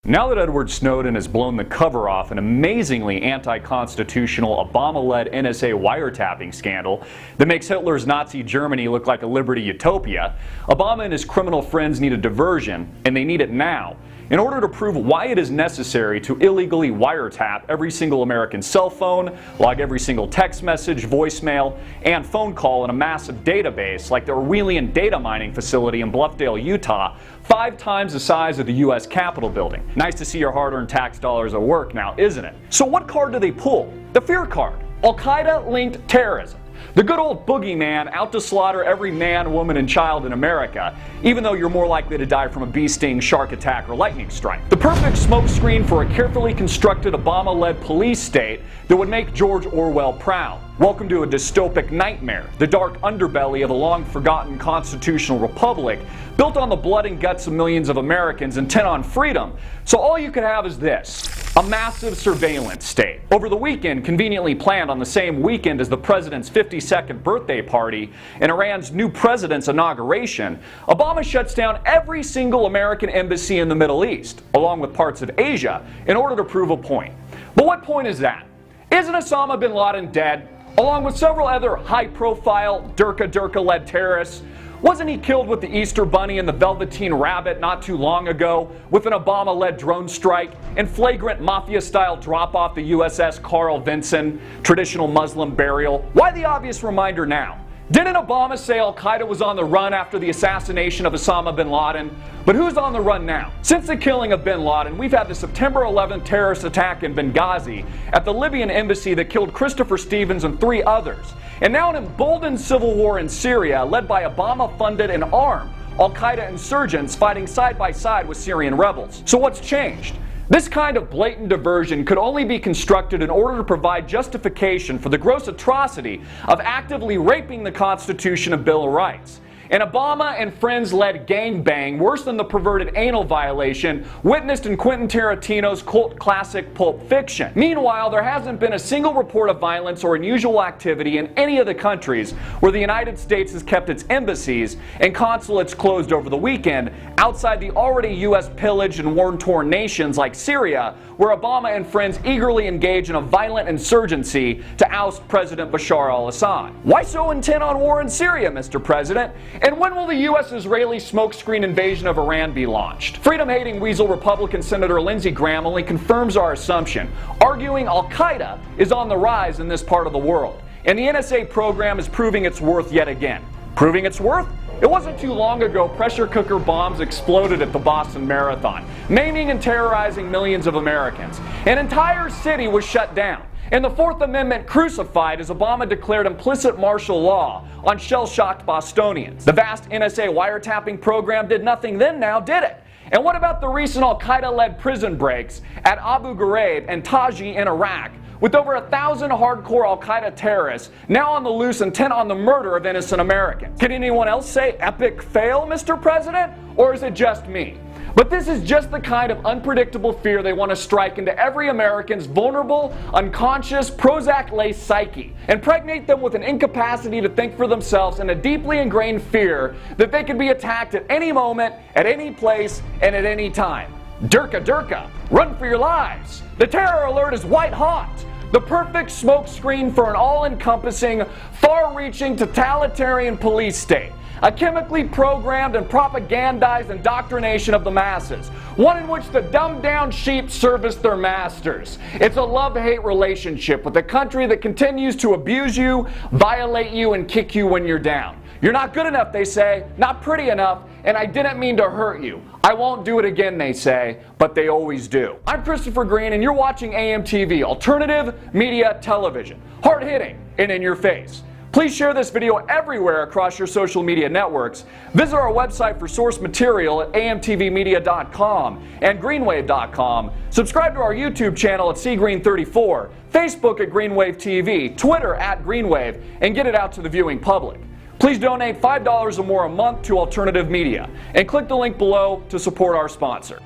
Now that Edward Snowden has blown the cover off an amazingly anti-constitutional Obama-led NSA wiretapping scandal that makes Hitler's Nazi Germany look like a liberty utopia, Obama and his criminal friends need a diversion, and they need it now, in order to prove why it is necessary to illegally wiretap every single American cell phone, log every single text message, voicemail, and phone call in a massive database like the Orwellian data mining facility in Bluffdale, Utah, 5 times the size of the U.S. Capitol building. Nice to see your hard-earned tax dollars at work now, isn't it? So what card do they pull? The fear card. Al-Qaeda-linked terrorism. The good old boogeyman out to slaughter every man, woman, and child in America, even though you're more likely to die from a bee sting, shark attack, or lightning strike. The perfect smokescreen for a carefully constructed Obama-led police state that would make George Orwell proud. Welcome to a dystopic nightmare, the dark underbelly of a long-forgotten constitutional republic built on the blood and guts of millions of Americans intent on freedom. So all you could have is this: a massive surveillance state. Over the weekend, conveniently planned on the same weekend as the president's 52nd birthday party and Iran's new president's inauguration, Obama shuts down every single American embassy in the Middle East, along with parts of Asia, in order to prove a point. But what point is that? Isn't Osama bin Laden dead, along with several other high-profile Durka-led terrorists? Wasn't he killed with the Easter Bunny and the Velveteen Rabbit not too long ago with an Obama-led drone strike and flagrant mafia-style drop-off the USS Carl Vinson, traditional Muslim burial? Why the obvious reminder now? Didn't Obama say Al-Qaeda was on the run after the assassination of Osama bin Laden? But who's on the run now? Since the killing of bin Laden, we've had the September 11th terrorist attack in Benghazi at the Libyan embassy that killed Christopher Stevens and 3 others. And now an emboldened civil war in Syria led by Obama-funded and armed Al-Qaeda insurgents fighting side by side with Syrian rebels. So what's changed? This kind of blatant diversion could only be constructed in order to provide justification for the gross atrocity of actively raping the Constitution and Bill of Rights. An Obama and friends-led gangbang worse than the perverted anal violation witnessed in Quentin Tarantino's cult classic Pulp Fiction. Meanwhile, there hasn't been a single report of violence or unusual activity in any of the countries where the United States has kept its embassies and consulates closed over the weekend, outside the already U.S. pillaged and war-torn nations like Syria, where Obama and friends eagerly engage in a violent insurgency to oust President Bashar al-Assad. Why so intent on war in Syria, Mr. President? And when will the U.S.-Israeli smokescreen invasion of Iran be launched? Freedom-hating weasel Republican Senator Lindsey Graham only confirms our assumption, arguing Al-Qaeda is on the rise in this part of the world. And the N.S.A. program is proving its worth yet again. Proving its worth? It wasn't too long ago pressure cooker bombs exploded at the Boston Marathon, maiming and terrorizing millions of Americans. An entire city was shut down, and the Fourth Amendment crucified as Obama declared implicit martial law on shell-shocked Bostonians. The vast NSA wiretapping program did nothing then, now did it? And what about the recent Al-Qaeda-led prison breaks at Abu Ghraib and Taji in Iraq, with over 1,000 hardcore Al-Qaeda terrorists now on the loose intent on the murder of innocent Americans? Can anyone else say epic fail, Mr. President? Or is it just me? But this is just the kind of unpredictable fear they want to strike into every American's vulnerable, unconscious, Prozac-laced psyche, impregnate them with an incapacity to think for themselves and a deeply ingrained fear that they could be attacked at any moment, at any place, and at any time. Durka, run for your lives! The terror alert is white hot! The perfect smokescreen for an all-encompassing, far-reaching, totalitarian police state. A chemically programmed and propagandized indoctrination of the masses. One in which the dumbed-down sheep service their masters. It's a love-hate relationship with a country that continues to abuse you, violate you, and kick you when you're down. You're not good enough, they say, not pretty enough, and I didn't mean to hurt you. I won't do it again, they say, but they always do. I'm Christopher Greene, and you're watching AMTV, Alternative Media Television. Hard-hitting and in your face. Please share this video everywhere across your social media networks. Visit our website for source material at amtvmedia.com and greenwave.com. Subscribe to our YouTube channel at cgreen34, Facebook at Greenwave TV, Twitter at Greenwave, and get it out to the viewing public. Please donate $5 or more a month to Alternative Media, and click the link below to support our sponsor.